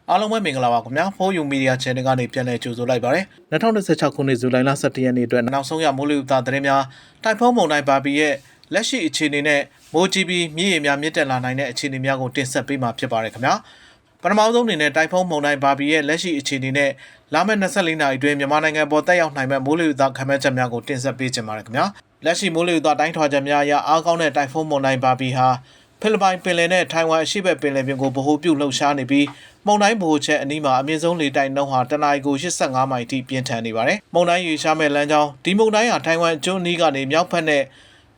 အားလုံးပဲမင်္ဂလာပါခင်ဗျာဖိုးယူမီဒီယာ channel ကနေပြန်လည်ကြိုဆိုလိုက်ပါရစေ2026ခုနှစ်ဇူလိုင်လ17ရက်နေ့အတွက်နောက်ဆုံးရမိုးလေဝသသတင်းများတိုက်ဖုန်းမုန်တိုင်းဘာဘီရဲ့လက်ရှိအခြေအနေနဲ့မိုးကြီးပြီးမြစ်ရေများမြင့်တက်လာနိုင်တဲ့အခြေအနေများကိုတင်ဆက်ပေးမှာဖြစ်ပါတယ်ခင်ဗျာပထမဆုံးအနေနဲ့တိုက်ဖုန်းမုန်တိုင်းဘာဘီရဲ့လက်ရှိအခြေအနေနဲ့လာမယ့်24နာရီအတွင်းမြန်မာနိုင်ငံပေါ်တက်ရောက်နိုင်မဲ့မိုးလေဝသခန့်မှန်းချက်များကိုတင်ဆက်ပေးချင်ပါတယ်ခင်ဗျာလက်ရှိမိုးလေဝသတိုင်းထွာချက်များအရအားကောင်းတဲ့တိုက်ဖုန်းမုန်တိုင်းဘာဘီဟာဖိလစ်ပိုင်ပင်လယ်နဲ့ထိုင်ဝမ်အရှေ့ဘက်ပင်လယ်ပြင်ကိုဗဟိုပြုလှုပ်ရှားနေပြီးမုန်တိုင်းဗဟိုချက်အနီးမှာအမြင့်ဆုံးလေတိုက်နှုန်းဟာတနအီကို85မိုင်ထိပြင်းထန်နေပါတယ်။မုန်တိုင်းရွေ့ရှားမဲ့လမ်းကြောင်းဒီမုန်တိုင်းဟာထိုင်ဝမ်ကျွန်းနီးကနေမြောက်ဘက်နဲ့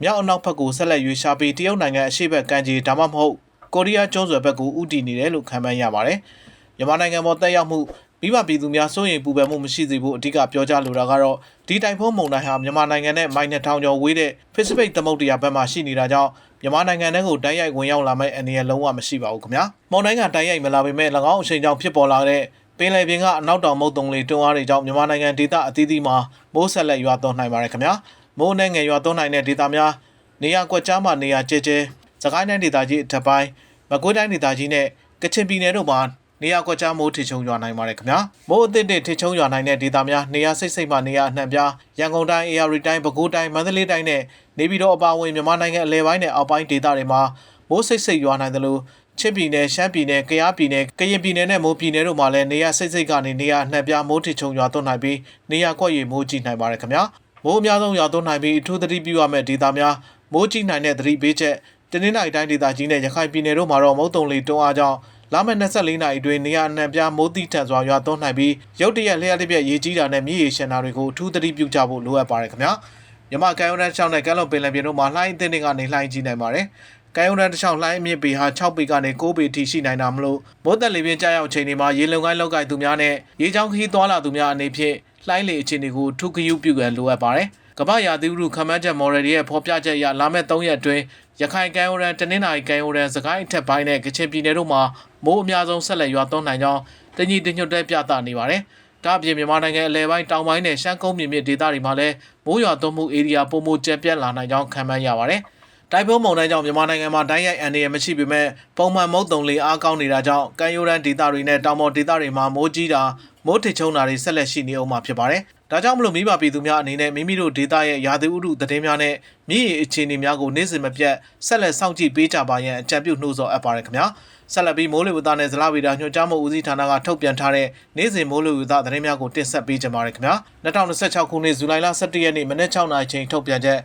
မြောက်အနောက်ဘက်ကိုဆက်လက်ရွေ့ရှားပြီးတရုတ်နိုင်ငံအရှေ့ဘက်ကမ်းခြေဒါမှမဟုတ်ကိုရီးယားကျွန်းဆွယ်ဘက်ကိုဦးတည်နေတယ်လို့ခန့်မှန်းရပါတယ်။မြန်မာနိုင်ငံပေါ်တက်ရောက်မှုမိဘပြည်သူများစိုးရိမ်ပူပန်မှုမရှိစေဖို့အဓိကပြောကြားလိုတာကတော့ဒီတိုင်ဖုန်းမုန်တိုင်းဟာမြန်မာနိုင်ငံနဲ့မိုင်2000ကျော်ဝေးတဲ့ဖိစိဖိတ်သမုဒ္ဒရာဘက်မှာရှိနေတာကြောင့်မြန်မာနိုင်ငံထဲကိုတိုက်ရိုက်ဝင်ရောက်လာမဲ့အနေနဲ့လုံးဝမရှိပါဘူးခင်ဗျာမုန်တိုင်းကတိုက်ရိုက်မလာပေမဲ့၎င်းအချိန်ကြောင့်ဖြစ်ပေါ်လာတဲ့ပင်လယ်ပြင်ကအနောက်တောင်မုတ်တုံလေတွန်းအားတွေကြောင့်မြန်မာနိုင်ငံဒေသအသီးသီးမှာမိုးဆက်လက်ရွာသွန်းနိုင်ပါတယ်ခင်ဗျာမိုးနဲ့ငယ်ရွာသွန်းနိုင်တဲ့ဒေသများနေရာကွက်ကြားမှာနေရာကျဲကျဲစကိုင်းတိုင်းဒေသကြီးအထက်ပိုင်းမကွေးတိုင်းဒေသကြီးနဲ့ကချင်ပြည်နယ်တို့မှာနေရာကွက်ကြားမိုးထချုံရွာနိုင်ပါတယ်ခင်ဗျာမိုးအသစ်တွေထချုံရွာနိုင်တဲ့ဒေသများနေရာစိတ်စိတ်မှနေရာအနှံ့ပြားရန်ကုန်တိုင်းအေရီတိုင်းပဲခူးတိုင်းမန္တလေးတိုင်းနဲ့နေပြည်တော်အပါအဝင်မြန်မာနိုင်ငံအလဲပိုင်းနဲ့အောက်ပိုင်းဒေသတွေမှာမိုးစိတ်စိတ်ရွာနိုင်တယ်လို့ချင်းပြည်နယ်ရှမ်းပြည်နယ်ကယားပြည်နယ်ကရင်ပြည်နယ်နဲ့မိုးပြည်နယ်တို့မှာလည်းနေရာစိတ်စိတ်ကနေနေရာအနှံ့ပြားမိုးထချုံရွာသွန်းနိုင်ပြီးနေရာကွက်ရည်မိုးကြီးနိုင်ပါတယ်ခင်ဗျာမိုးအများဆုံးရွာသွန်းနိုင်ပြီးအထူးသတိပြုရမယ့်ဒေသများမိုးကြီးနိုင်တဲ့သတိပေးချက်တင်းနှင်းတိုင်းဒေသကြီးနဲ့ရခိုင်ပြည်နယ်တို့မှာတော့မုတ်တုံလေတွန်းအားကြောင့်လာမယ့်24နာရီအတွင်းနေရာအနှံ့ပြားမိုးတိထန်စွာရွာသွန်းနိုင်ပြီးရုတ်တရက်လျှက်တစ်ပြက်ရေကြီးတာနဲ့မြစ်ရေရှမ်းတာတွေကိုအထူးသတိပြုကြဖို့လိုအပ်ပါတယ်ခင်ဗျာမြန်မာကမ်းရိုးတန်းတစ်လျှောက်နဲ့ကမ်းလွန်ပင်လယ်ပြင်တို့မှာလှိုင်းအသင့်တွေကနေလှိုင်းကြီးနိုင်ပါတယ်ကမ်းရိုးတန်းတစ်လျှောက်လှိုင်းအမြင့်ပေဟာ6ပေကနေ9ပေထိရှိနိုင်တာမလို့မိုးသက်လေပြင်းကြားရောက်ချိန်တွေမှာရေလုံကိုင်းလောက်ကိုက်သူများနဲ့ရေချောင်းခရီးသွားလာသူများအနေဖြင့်လှိုင်းလေအခြေအနေကိုထူးဂရုပြုရန်လိုအပ်ပါတယ်ကမ္ဘာရာသီဥတုခန့်မှန်းချက် model ရဲ့ဖော်ပြချက်အရလာမယ့်3ရက်အတွင်းရခိုင်ကမ်းရိုးတန်းတနင်္သာရီကမ်းရိုးတန်းစကိုင်းအထက်ပိုင်းနဲ့ကချင်ပြည်နယ်တို့မှာမိုးအများဆုံးဆက်လက်ရွာသွန်းနိုင်ကြောင်းတညီတညွတ်တဲပြသနေပါတယ်။ဒါ့အပြင်မြန်မာနိုင်ငံအလဲပိုင်းတောင်ပိုင်းနဲ့ရှမ်းကုန်းမြစ်ဒေသတွေမှာလည်းမိုးရွာသွန်းမှုဧရိယာပိုမိုကျယ်ပြန့်လာနိုင်ကြောင်းခန့်မှန်းရပါတယ်။တိုင်ဖုန်းမုန်တိုင်းကြောင့်မြန်မာနိုင်ငံမှာတိုင်းရိုက်အန္တရာယ်မရှိပေမဲ့ပုံမှန်မုတ်တုံလေအားကောင်းနေတာကြောင့်ကမ်းရိုးတန်းဒေသတွေနဲ့တောင်ပေါ်ဒေသတွေမှာမိုးကြီးတာမိုးထချုံတာတွေဆက်လက်ရှိနေအောင်မှာဖြစ်ပါတယ်။ဒါကြောင့်မလို့မိဘပြည်သူများအနေနဲ့မိမိတို့ဒေသရဲ့ရာသီဥတုသတင်းများနဲ့မြစ်ရေအခြေအနေများကိုနေ့စဉ်မပြတ်ဆက်လက်စောင့်ကြည့်ပေးကြပါရန်အကြံပြုနှိုးဆော်အပ်ပါတယ်ခင်ဗျာဆက်လက်ပြီးမိုးလေဝသနဲ့ဇလဗေဒညွှန်ကြားမှုဦးစီးဌာနကထုတ်ပြန်ထားတဲ့နေ့စဉ်မိုးလေဝသသတင်းများကိုတင်ဆက်ပေးကြပါရခင်ဗျာ2026ခုနှစ်ဇူလိုင်လ17ရက်နေ့မနက်6:00နာရီချိန်ထုတ်ပြန်ချက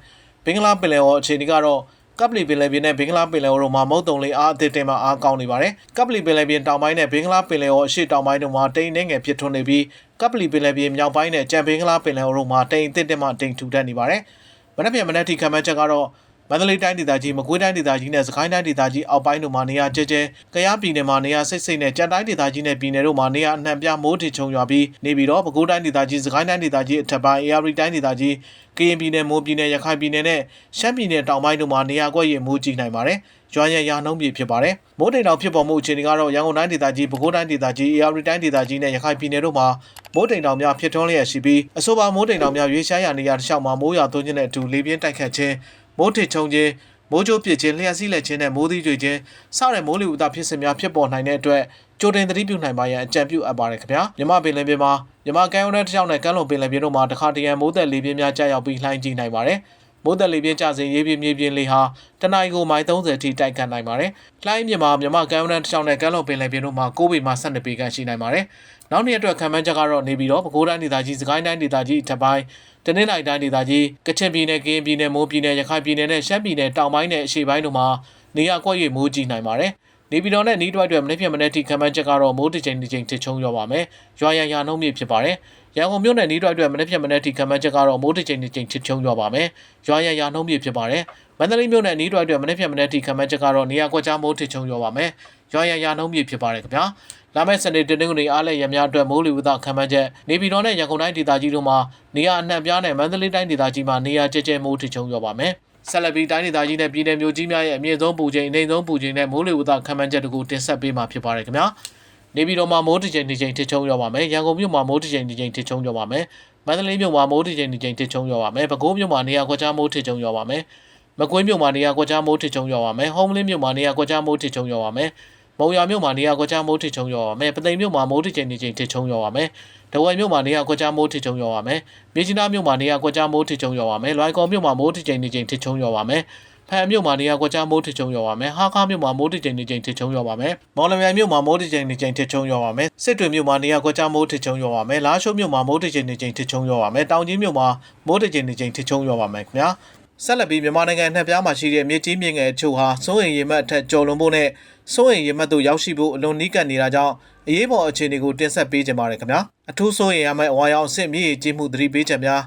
်ဘင်္ဂလားပင်လယ်အော်အခြေအနေကတော့ကပ်ပလီပင်လယ်ပြင်နဲ့ဘင်္ဂလားပင်လယ်အော်တို့မှာမုတ်တုံလေအားအသစ်တင်မှာအားကောင်းနေပါတယ်။ကပ်ပလီပင်လယ်ပြင်တောင်ပိုင်းနဲ့ဘင်္ဂလားပင်လယ်အော်အရှေ့တောင်ပိုင်းတို့မှာတိမ်နှဲငယ်ဖြစ်ထွန်းနေပြီးကပ်ပလီပင်လယ်ပြင်မြောက်ပိုင်းနဲ့ကြံဘင်္ဂလားပင်လယ်အော်တို့မှာတိမ်အသစ်တင်မှာတိမ်ထူထပ်နေပါတယ်။မနက်ဖြန်မနက်ထိခန့်မှန်းချက်ကတော့မန္တလေးတိုင်းဒေသကြီးမကွေးတိုင်းဒေသကြီးနဲ့စကိုင်းတိုင်းဒေသကြီးအောက်ပိုင်းတို့မှာနေရာကျဲကျဲကယားပြည်နယ်မှာနေရာစိတ်စိတ်နဲ့ကြံတိုင်းဒေသကြီးနဲ့ပြည်နယ်တို့မှာနေရာအနှံ့ပြားမိုးထချုံရွာပြီးနေပြီးတော့ပဲခူးတိုင်းဒေသကြီးစကိုင်းတိုင်းဒေသကြီးအထက်ပိုင်းအေရီတိုင်းဒေသကြီးကရင်ပြည်နယ်မိုးပြည်နယ်ရခိုင်ပြည်နယ်နဲ့ရှမ်းပြည်နယ်တောင်ပိုင်းတို့မှာနေရာကွက်ရမိုးကြီးနိုင်ပါတယ်။ရွာရရာနှုန်းပြဖြစ်ပါတယ်။မိုးတိမ်တောင်ဖြစ်ပေါ်မှုအခြေအနေကတော့ရန်ကုန်တိုင်းဒေသကြီးပဲခူးတိုင်းဒေသကြီးအေရီတိုင်းဒေသကြီးနဲ့ရခိုင်ပြည်နယ်တို့မှာမိုးတိမ်တောင်များဖြစ်ထွန်းလျက်ရှိပြီးအဆိုပါမိုးတိမ်တောင်များရွေးရှားရာနေရာတစ်လျှောက်မှာမိုးရွာသွန်းခြင်းနဲ့အတူလေပြင်းတိုက်ခတ်ခြင်းမိုးထချုံခြင်းမိုးကြိုးပစ်ခြင်းလျှက်စီးလက်ခြင်းနဲ့မိုးသီးကြွေခြင်းစတဲ့မိုးလေဝသဖြစ်စဉ်များဖြစ်ပေါ်နိုင်တဲ့အတွက်ကြိုတင်သတိပြုနိုင်ပါရန်အကြံပြုအပ်ပါတယ်ခင်ဗျာမြမပင်လယ်ပြင်မှာမြမကမ်းရိုးတန်းတစ်လျှောက်နဲ့ကမ်းလွန်ပင်လယ်ပြင်တို့မှာတခါတရံမိုးသက်လေပြင်းများကြာရောက်ပြီးလှိုင်းကြီးနိုင်ပါတယ်မိုးသက်လေပြင်းကျစဉ်ရေပြင်းမြေပြင်းလေဟာတနအီကိုမိုင်30ထိတိုက်ခတ်နိုင်ပါတယ်လှိုင်းမြမှာမြမကမ်းရိုးတန်းတစ်လျှောက်နဲ့ကမ်းလွန်ပင်လယ်ပြင်တို့မှာ9ပေမှ12ပေခန့်ရှိနိုင်ပါတယ်နောက်နေ့အတွက်ခံမှန်းချက်ကတော့နေပြီးတော့ပဲခူးတိုင်းဒေသကြီးစကိုင်းတိုင်းဒေသကြီးအထက်ပိုင်းတနင်္သာရီတိုင်းဒေသကြီးကချင်ပြည်နယ်ကရင်ပြည်နယ်မိုးပြည်နယ်ရခိုင်ပြည်နယ်နဲ့ရှမ်းပြည်နယ်တောင်ပိုင်းနဲ့အရှေ့ပိုင်းတို့မှာနေရာကွက်ရမိုးကြီးနိုင်ပါတယ်။နေပြည်တော်နဲ့နီးတွိုက်တွေမနေ့ဖြန်မနေ့ထိခံမှန်းချက်ကတော့မိုးတစ်ချိန်တစ်ချိန်ထချုံရွာပါမယ်။ရွာရာနှုန်းမြင့်ဖြစ်ပါတယ်။ရန်ကုန်မြို့နယ်နီးတွိုက်တွေမနေ့ဖြန်မနေ့ထိခံမှန်းချက်ကတော့မိုးတစ်ချိန်တစ်ချိန်ထချုံရွာပါမယ်။ရွာရာနှုန်းမြင့်ဖြစ်ပါတယ်။မန္တလေးမြို့နယ်နီးတွိုက်တွေမနေ့ဖြန်မနေ့ထိခံမှန်းချက်ကတော့နေရာကွက်ကြားမိုးထချုံရွာပါမယ်။ရွာရာနှုန်းမြင့်ဖြစ်ပါတယ်ခင်ဗျာ။လာမယ့်စနေတနင်္ဂနွေအားလည်းရများအတွက်မိုးလေဝသခန့်မှန်းချက်နေပြည်တော်နဲ့ရန်ကုန်တိုင်းဒေသကြီးတို့မှာနေရာအနှံ့ပြားနဲ့မန္တလေးတိုင်းဒေသကြီးမှာနေရာကျဲမိုးထချုံရွာပါမယ်။ဆက်လက်ပြီးတိုင်းဒေသကြီးနဲ့ပြည်နယ်မြို့ကြီးများရဲ့အမြင့်ဆုံးပူချိန်အနိမ့်ဆုံးပူချိန်နဲ့မိုးလေဝသခန့်မှန်းချက်တို့ကိုတင်ဆက်ပေးမှာဖြစ်ပါတယ်ခင်ဗျာ။နေပြည်တော်မှာမိုးတစ်ချိန်တစ်ချိန်ထချုံရွာပါမယ်။ရန်ကုန်မြို့မှာမိုးတစ်ချိန်တစ်ချိန်ထချုံရွာပါမယ်။မန္တလေးမြို့မှာမိုးတစ်ချိန်တစ်ချိန်ထချုံရွာပါမယ်။ပဲခူးမြို့မှာနေရာကွက်ကြားမိုးထချုံရွာပါမယ်။မကွေးမြို့မှာနေရာကွက်ကြားမိုးထချုံရွာပါမယ်။ဟုံးမလင်းမြို့မှာနေရာကွက်ကြားမိုးထချုံရွာပါမယ်။ မုံရွာမြို့မှာနေရာကွက်ကြားမိုးထစ်ချုံရွာပါမယ်ပသိမ်မြို့မှာမိုးထစ်ချိန်နေချိန်ထစ်ချုံရွာပါမယ်တဝယ်မြို့မှာနေရာကွက်ကြားမိုးထစ်ချုံရွာပါမယ်မြကြီးနားမြို့မှာနေရာကွက်ကြားမိုးထစ်ချုံရွာပါမယ်လွိုင်ကော်မြို့မှာမိုးထစ်ချိန်နေချိန်ထစ်ချုံရွာပါမယ်ဖန်မြို့မှာနေရာကွက်ကြားမိုးထစ်ချုံရွာပါမယ်ဟာခါမြို့မှာမိုးထစ်ချိန်နေချိန်ထစ်ချုံရွာပါမယ်မော်လမြိုင်မြို့မှာမိုးထစ်ချိန်နေချိန်ထစ်ချုံရွာပါမယ်စစ်တွေမြို့မှာနေရာကွက်ကြားမိုးထစ်ချုံရွာပါမယ်လာရှိုးမြို့မှာမိုးထစ်ချိန်နေချိန်ထစ်ချုံရွာပါမယ်တောင်ကြီးမြို့မှာမိုးထစ်ချိန်နေချိန်ထစ်ချုံရွာပါမယ်ခင်ဗျာဆက်လက်ပြီးမြန်မာနိုင်ငံနှံ့ပြားမှာရှိတဲ့မြေကြီးမြင့်ငယ်အချို့ဟာစိုးရိမ်ရေမှတ်အထက်ကျော်လွန်ဖို့နဲ့စိုးရိမ်ရေမှတ်တို့ရောက်ရှိဖို့အလွန်နီးကပ်နေတာကြောင့်အရေးပေါ်အခြေအနေကိုတင်ဆက်ပေးကြပါရစေခင်ဗျာအထူးစိုးရိမ်ရမယ့်အဝါရောင်အဆင့်မြေကြီးမှုသတိပေးချက်များ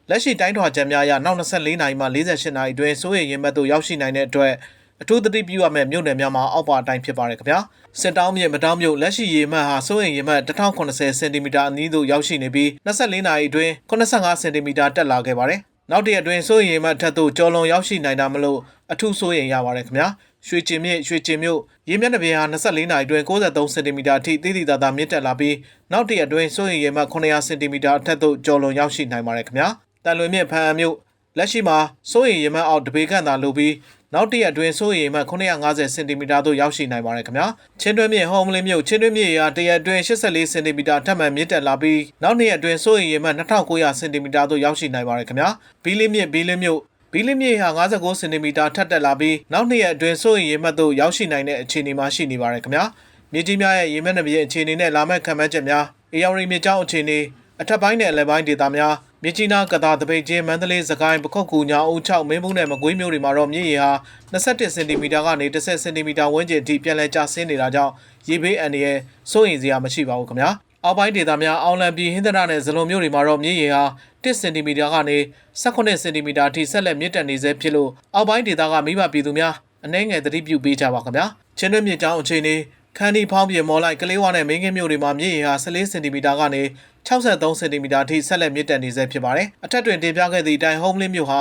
လက်ရှိတိုင်းထွာချက်များအရနောက်24နာရီမှ48နာရီအတွင်းစိုးရိမ်ရေမှတ်တို့ရောက်ရှိနိုင်တဲ့အတွက်အထူးသတိပြုရမယ့်မြို့နယ်များမှာအောက်ပါအတိုင်းဖြစ်ပါရစေခင်ဗျာစစ်တောင်းမြစ်မတောင်းမြို့လက်ရှိရေမှတ်ဟာစိုးရိမ်ရေမှတ်1080စင်တီမီတာအနီးသို့ရောက်ရှိနေပြီး24နာရီအတွင်း85စင်တီမီတာတက်လာခဲ့ပါတယ်နောက်တရက်အတွင်းစိုးရိမ်မှတ်ထက်သို့ကျော်လွန်ရောက်ရှိနိုင်တာမလို့အထူးစိုးရိမ်ရပါတယ်ခင်ဗျာရွှေကျင်မြို့ရေမျက်နှာပြင်ဟာ24နာရီအတွင်း63စင်တီမီတာအထိတိတိတသာမြင့်တက်လာပြီးနောက်တရက်အတွင်းစိုးရိမ်မှတ်900စင်တီမီတာအထက်သို့ကျော်လွန်ရောက်ရှိနိုင်ပါတယ်ခင်ဗျာတန်လွင်မြစ်ဖန်အမြို့လက်ရှိမှာစိုးရိမ်မှတ်အောက်တပေခန့်သာလိုပြီးနောက်တရက်အတွင်းစိုးရိမ်မှတ်950စင်တီမီတာသို့ရောက်ရှိနိုင်ပါတယ်ခင်ဗျာချင်းတွင်းမြစ်ဟော်မလင်းမြို့ချင်းတွင်းမြစ်ရာတရက်အတွင်း84စင်တီမီတာထပ်မံမြင့်တက်လာပြီးနောက်နှစ်ရက်အတွင်းစိုးရိမ်မှတ်2900စင်တီမီတာသို့ရောက်ရှိနိုင်ပါတယ်ခင်ဗျာဘီလင်းမြစ်ဟာ59စင်တီမီတာထပ်တက်လာပြီးနောက်နှစ်ရက်အတွင်းစိုးရိမ်မှတ်သို့ရောက်ရှိနိုင်တဲ့အခြေအနေမှာရှိနေပါတယ်ခင်ဗျာမြေကြီးများရဲ့ရေမျက်နှာပြင်အခြေအနေနဲ့လာမယ့်ခံမှန်းချက်များအေယော်ရီမြစ်ကြောင်းအခြေအနေအထက်ပိုင်းနဲ့အလယ်ပိုင်းဒေသများမြကြီးနားကသာတပိတ်ချင်းမန္တလေးစကိုင်းပခုတ်ကူညာအုပ်6မင်းဘူးနဲ့မကွေးမြို့တွေမှာတော့မြစ်ရေဟာ21စင်တီမီတာကနေ10စင်တီမီတာဝန်းကျင်အထိပြန်လည်ကျဆင်းနေတာကြောင့်ရေဘေးအန္တရာယ်စိုးရိမ်စရာမရှိပါဘူးခင်ဗျာအောက်ပိုင်းဒေသများအောင်လံပြည်ဟင်းသရနဲ့ဇလွန်မြို့တွေမှာတော့မြစ်ရေဟာ10စင်တီမီတာကနေ18စင်တီမီတာအထိဆက်လက်မြင့်တက်နေဆဲဖြစ်လို့အောက်ပိုင်းဒေသကမိဘပြည်သူများအနှဲငယ်သတိပြုပေးကြပါခင်ဗျာချင်းတွင်းမြစ်ကြောင်းအခြေအနေခန်းဒီဖောင်းပြေမော်လိုက်ကလေးဝါနဲ့မင်းကင်းမြို့တွေမှာမြစ်ရေဟာ14စင်တီမီတာကနေ63စင်တီမီတာအထိဆက်လက်မြင့်တက်နေဆဲဖြစ်ပါတယ်။အထက်တွင်တင်ပြခဲ့သည့်အတိုင်းဟုံးလင်းမြို့ဟာ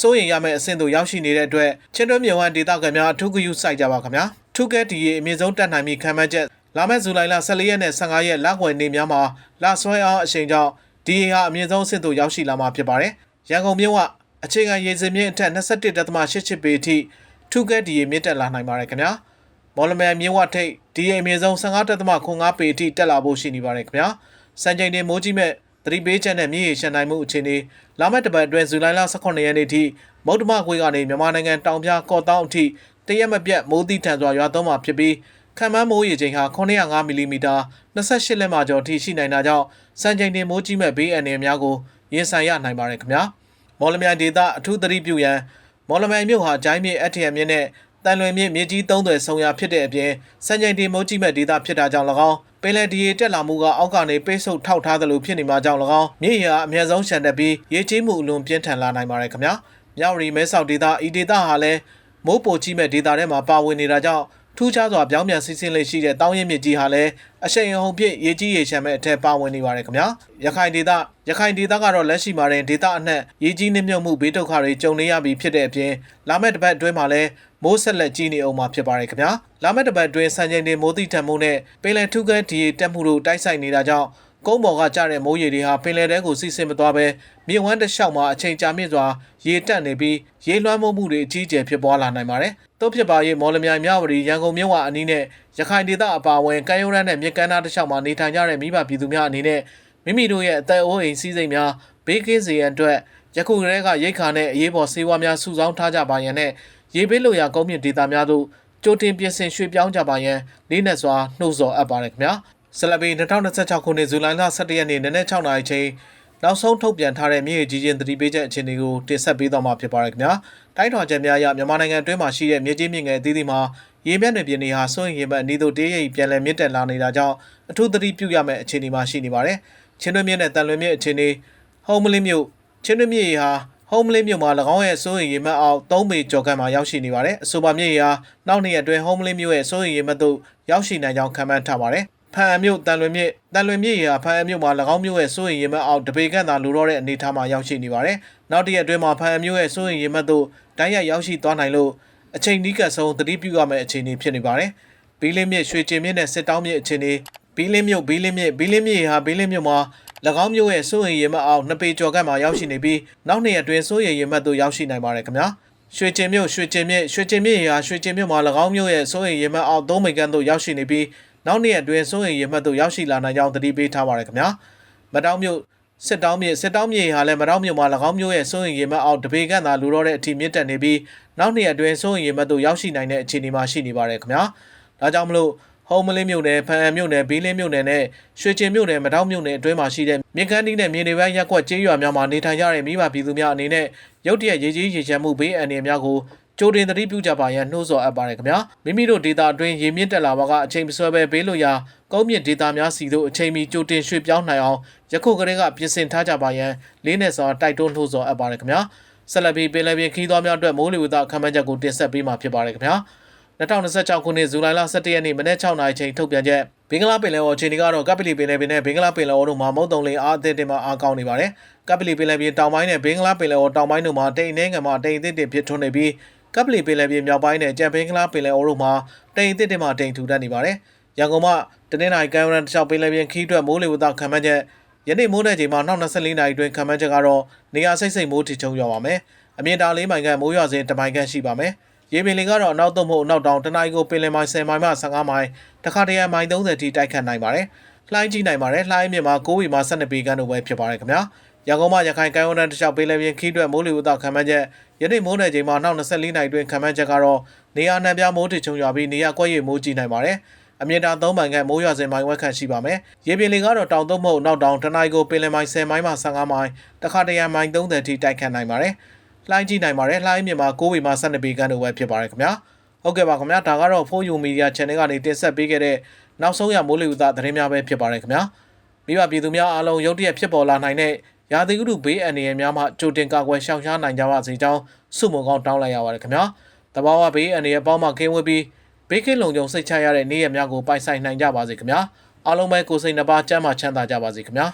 စိုးရိမ်ရမယ့်အဆင့်သို့ရောက်ရှိနေတဲ့အတွက်ချင်းတွင်းမြို့ဟန်ဒေသခံများအထူးဂရုစိုက်ကြပါခင်ဗျာ။ထူးကဲဒီရေအမြင့်ဆုံးတက်နိုင်ပြီးခံမှန်းချက်လာမယ့်ဇူလိုင်လ14ရက်နဲ့15ရက်လကွယ်နေ့များမှာလဆွဲအားအချိန်ကြောင့်ဒီရေဟာအမြင့်ဆုံးအဆင့်သို့ရောက်ရှိလာမှာဖြစ်ပါတယ်။ရန်ကုန်မြို့ကအခြေခံရေစင်မြင့်အထက်21.88ပေအထိထူးကဲဒီရေမြင့်တက်လာနိုင်ပါတယ်ခင်ဗျာ။မော်လမြိုင်မြင်းဝထိပ်ဒီရေအမြင့်ဆုံး15.05ပေအထိတက်လာဖို့ရှိနေပါတယ်ခင်ဗျာ။စံချိန်တင်မိုးကြီးမဲ့သတိပေးချက်နဲ့မြေရေရှမ်းနိုင်မှုအခြေအနေလာမယ့်တစ်ပတ်အတွင်းဇူလိုင်လ18ရက်နေ့ထိမုတ်တမခွေကနေမြန်မာနိုင်ငံတောင်ပြကော့တောင်းအထိတရက်မပြတ်မိုးသီးထန်စွာရွာသွန်းမှာဖြစ်ပြီးခံမှန်းမိုးရေချိန်ဟာ905မီလီမီတာ28လက်မကျော်ထိရှိနိုင်တာကြောင့်စံချိန်တင်မိုးကြီးမဲ့ဘေးအန္တရာယ်များကိုရင်ဆိုင်ရနိုင်ပါတယ်ခင်ဗျာမော်လမြိုင်ဒေသအထူးသတိပြုရန်မော်လမြိုင်မြို့ဟာဂျိုင်းမြေအထက်မြစ်နဲ့တန်လွင်မြစ်မြေကြီး3သွယ်ဆုံရာဖြစ်တဲ့အပြင်စံချိန်တင်မိုးကြီးမဲ့ဒေသဖြစ်တာကြောင့်၎င်းပင်လယ်ဒီရေတက်လာမှုကအောက်ကနေပိတ်ဆို့ထောက်ထားသလိုဖြစ်နေမှာကြောင့်၎င်းမြစ်ရေအမြင့်ဆုံးရှန်တက်ပြီးရေကြီးမှုအလွန်ပြင်းထန်လာနိုင်ပါတယ်ခင်ဗျာမြောက်ရီမဲဆောက်ဒေသဤဒေသဟာလည်းမိုးပိုကြီးမဲ့ဒေသထဲမှာပါဝင်နေတာကြောင့်ထူးခြားစွာပြောင်းပြန်စီးဆင်းလေးရှိတဲ့တောင်ရင်မြစ်ကြီးဟာလည်းအရှိန်အဟုန်ဖြင့်ရေကြီးရေရှမ်းမဲ့အထက်ပါဝင်နေပါတယ်ခင်ဗျာရခိုင်ဒေသကတော့လက်ရှိမှာတင်ဒေသအနှံ့ရေကြီးနှိမ့်မြုပ်မှုဘေးဒုက္ခတွေကြုံနေရပြီးဖြစ်တဲ့အပြင်လာမယ့်တစ်ပတ်အတွင်းမှာလည်းမိုးဆက်လက်ကြီးနေအောင်မှာဖြစ်ပါတယ်ခင်ဗျာလာမယ့်တစ်ပတ်အတွင်းစံချိန်တင်မိုးတိထန်မှုနဲ့ပင်လယ်ထူးကဲဒီတက်မှုတို့တိုက်ဆိုင်နေတာကြောင့်ကုန်းပေါ်ကကျတဲ့မိုးရေတွေဟာပင်လယ်ထဲကိုစီးဆင်းမသွားဘဲမြစ်ဝှမ်းတစ်လျှောက်မှာအချိန်ကြာမြင့်စွာရေတက်နေပြီးရေလွှမ်းမိုးမှုတွေအကြီးအကျယ်ဖြစ်ပွားလာနိုင်ပါတယ်။သို့ဖြစ်ပါ၍မော်လမြိုင်မြဝတီရန်ကုန်မြို့ဝအနီးနဲ့ရခိုင်ဒေသအပါအဝင်ကမ်းရိုးတန်းနဲ့မြစ်ကမ်းနားတစ်လျှောက်မှာနေထိုင်ကြတဲ့မိဘပြည်သူများအနေနဲ့မိမိတို့ရဲ့အသက်အိုးအိမ်စည်းစိမ်များဘေးကင်းစေရန်အတွက်ယခုကတည်းကရိတ်ခါနဲ့အရေးပေါ်ဆေးဝါးများစုဆောင်းထားကြပါရန်နဲ့ရေဘေးလိုရာကုန်းမြင့်ဒေသများသို့ကြိုတင်ပြင်ဆင်ရွှေ့ပြောင်းကြပါရန်လေးနက်စွာနှိုးဆော်အပ်ပါတယ်ခင်ဗျာဆလဘီ2026ခုနှစ်ဇူလိုင်လ17ရက်နေ့နနက်6:00 နာရီချိန်နောက်ဆုံးထုတ်ပြန်ထားတဲ့မြေကြီးချင်းသတိပေးချက်အခြေအနေကိုတင်ဆက်ပေးသွားမှာဖြစ်ပါတယ်ခင်ဗျာတိုင်းထွာချက်များအရမြန်မာနိုင်ငံအတွင်းမှာရှိတဲ့မြေကြီးမြင့်ငယ်အသီးသီးမှာရေမျက်နှာပြင်တွေဟာစိုးရိမ်ရေမှတ်အနည်းသို့တေးရိပ်ပြန်လည်မြင့်တက်လာနေတာကြောင့်အထူးသတိပြုရမယ့်အခြေအနေမှာရှိနေပါတယ်ချင်းတွင်းမြင့်နဲ့တန်လွင်မြင့်အခြေအနေဟုံးမလင်းမြို့ချင်းတွင်းမြင့်ဟာဟုံးမလင်းမြို့မှာ၎င်းရဲ့စိုးရိမ်ရေမှတ်အောက်3ပေကျော်ခန့်မှာရောက်ရှိနေပါတယ်အဆိုပါမြင့်ဟာနောက်နှစ်ရက်အတွင်းဟုံးမလင်းမြို့ရဲ့စိုးရိမ်ရေမှတ်သို့ရောက်ရှိနိုင်ကြောင်းခန့်မှန်းထားပါတယ်ဖန်အမြို့တန်လွင်မြစ်ရာဖန်အမြို့မှာ၎င်းမြို့ရဲ့စိုးရိမ်ရေမှတ်အောက်တပေခန့်သာလိုတော့တဲ့အနေအထားမှာရောက်ရှိနေပါတယ်။နောက်တစ်ရက်အတွင်းမှာဖန်အမြို့ရဲ့စိုးရိမ်ရေမှတ်သို့တိုင်းရိုက်ရောက်ရှိသွားနိုင်လို့အချိန်နီးကပ်ဆုံးသတိပြုရမယ့်အခြေအနေဖြစ်နေပါတယ်။ဘီလင်းမြစ်ရွှေကျင်မြစ်နဲ့စစ်တောင်းမြစ်အခြေအနေဘီလင်းမြစ်ဟာဘီလင်းမြို့မှာ၎င်းမြို့ရဲ့စိုးရိမ်ရေမှတ်အောက်2ပေကျော်ခန့်မှာရောက်ရှိနေပြီးနောက်နှစ်ရက်အတွင်းစိုးရိမ်ရေမှတ်သို့ရောက်ရှိနိုင်ပါတယ်ခင်ဗျာ။ ရွှေကျင်မြို့ရာရွှေကျင်မြို့မှာ၎င်းမြို့ရဲ့စိုးရိမ်ရေမှတ်အောက်3မိဂမ်သို့ရောက်ရှိနေပြီးနောက်နေ့အတွင်းစိုးရိမ်ရေမှတ်သို့ရောက်ရှိလာနိုင်ကြောင်းသတိပေးထားပါတယ်ခင်ဗျာမတောင်းမြို့စစ်တောင်းမြေဟာလည်းမတောင်းမြို့မှာ၎င်းမြို့ရဲ့စိုးရိမ်ရေမှတ်အောက်တပေခန့်သာလူတော့တဲ့အထိမြင့်တက်နေပြီးနောက်နေ့အတွင်းစိုးရိမ်ရေမှတ်သို့ရောက်ရှိနိုင်တဲ့အခြေအနေမှာရှိနေပါတယ်ခင်ဗျာဒါကြောင့်မလို့ဟုံးမလင်းမြို့နယ်ဖန်အံမြို့နယ်ဘီးလင်းမြို့နယ်နဲ့ရွှေကျင်မြို့နယ်မတောင်းမြို့နယ်အတွင်းမှာရှိတဲ့မြကန်းတီးနဲ့မြေနေပိုင်းရပ်ကွက်ကျေးရွာများမှာနေထိုင်ကြတဲ့မိဘပြည်သူများအနေနဲ့ရုတ်တရက်ရေကြီးရေချမ်းမှုဘေးအန္တရာယ်များကိုကြိုတင်သတိပြုကြပါရန်နှိုးဆော်အပ်ပါတယ်ခင်ဗျာမိမိတို့ဒေတာအတွင်းရေမြင့်တက်လာပါကအချိန်မဆွဲပဲဘေးလွတ်ရာကုန်းမြင့်ဒေတာများစီတို့အချိန်မီကြိုတင်ရွှေ့ပြောင်းနိုင်အောင်ယခုကတည်းကပြင်ဆင်ထားကြပါရန်လေးနဲ့စွာတိုက်တွန်းနှိုးဆော်အပ်ပါတယ်ခင်ဗျာဆက်လက်ပြီးပင်လယ်ပြင်ခီးသွွားများအတွက်မိုးလေဝသခန့်မှန်းချက်ကိုတင်ဆက်ပေးမှာဖြစ်ပါတယ်ခင်ဗျာ2026ခုနှစ်ဇူလိုင်လ17ရက်နေ့မနက်6:00နာရီချိန်ထုတ်ပြန်ချက်ဘင်္ဂလားပင်လယ်အော်အခြေအနေကတော့ကပ္ပလီပင်လယ်ပြင်နဲ့ဘင်္ဂလားပင်လယ်အော်တို့မှာမုတ်တုံလေအားအသင့်တင်မှာအားကောင်းနေပါတယ်ကပ္ပလီပင်လယ်ပြင်တောင်ပိုင်းနဲ့ဘင်္ဂလားပင်လယ်အော်တောင်ပိုင်းတို့မှာတိမ်နှဲငယ်မှာတိမ်အသင့်တင်ဖြစ်ထွန်းနေပြီးကပ္ပလီပင်လယ်ပြင်မြောက်ပိုင်းနဲ့ကြံဘင်္ဂလားပင်လယ်အော်တို့မှာတိမ်အသင့်တင်မှာတိမ်ထူထပ်နေပါတယ်ရန်ကုန်မှာတနင်္လာရီကမ်းရိုးတန်းတစ်လျှောက်ပင်လယ်ပြင်ခီးအတွက်မိုးလေဝသခန့်မှန်းချက်ယနေ့မိုးတဲ့ချိန်မှာ24နာရီအတွင်းခန့်မှန်းချက်ကတော့နေရာစိတ်မိုးထီချုံရွာပါမယ်အမြင့်တာ4မိုင်ခန့်မိုးရွာစဉ်1မိုင်ခန့်ရှိပါမယ်ရေပြင်လေကတော့အနောက်သို့မဟုတ်အနောက်တောင်တနအီကိုပင်လယ်မိုင်10မိုင်မှ15မိုင်တခါတရံမိုင်30ထိတိုက်ခတ်နိုင်ပါတယ်လှိုင်းကြီးနိုင်ပါတယ်လှိုင်းမြင့်မှာ9ပေမှ12ပေခန့်တို့ပဲဖြစ်ပါတယ်ခင်ဗျာရန်ကုန်မှာရခိုင်ကမ်းရိုးတန်းတစ်လျှောက်ပင်လယ်ပြင်ခီးအတွက်မိုးလေဝသခန့်မှန်းချက်ယနေ့မိုးတဲ့ချိန်မှာ24နာရီအတွင်းခန့်မှန်းချက်ကတော့နေရာနှံပြမိုးထီချုံရွာပြီးနေရာကွက်ရည်မိုးကြီးနိုင်ပါတယ်အမြင့်တာ3မိုင်ခန့်မိုးရွာစဉ်မိုင်ဝက်ခန့်ရှိပါမယ်ရေပြင်လေကတော့တောင်သို့မဟုတ်နောက်တောင်တနအီကိုပင်လယ်မိုင်10မိုင်မှ15မိုင်တခါတရံမိုင်30ထိတိုက်ခတ်နိုင်ပါတယ်လှိုင်းကြီးနိုင်ပါတယ်လှိုင်းမြင့်မှာ9ပေမှ12ပေခန့်တို့ပဲဖြစ်ပါတယ်ခင်ဗျာဟုတ်ကဲ့ပါခင်ဗျာဒါကတော့ 4U Media Channel ကနေတင်ဆက်ပေးခဲ့တဲ့နောက်ဆုံးရမိုးလေဝသသတင်းများပဲဖြစ်ပါတယ်ခင်ဗျာမိဘပြည်သူများအားလုံးရုတ်တရက်ဖြစ်ပေါ်လာနိုင်တဲ့ရာသီဥတုဘေးအန္တရာယ်များမှကြိုတင်ကာကွယ်ရှောင်ရှားနိုင်ကြပါစေကြောင်းဆုမွန်ကောင်းတောင်းလိုက်ရပါတယ်ခင်ဗျာတဘာဝဘေးအန္တရာယ်ပေါင်းမှကင်းဝေးပြီးဘေးကင်းလုံခြုံစိတ်ချရတဲ့နေ့ရက်များကိုပိုင်ဆိုင်နိုင်ကြပါစေခင်ဗျာအားလုံးပဲကိုယ်စိတ်နှပါကျန်းမာချမ်းသာကြပါစေခင်ဗျာ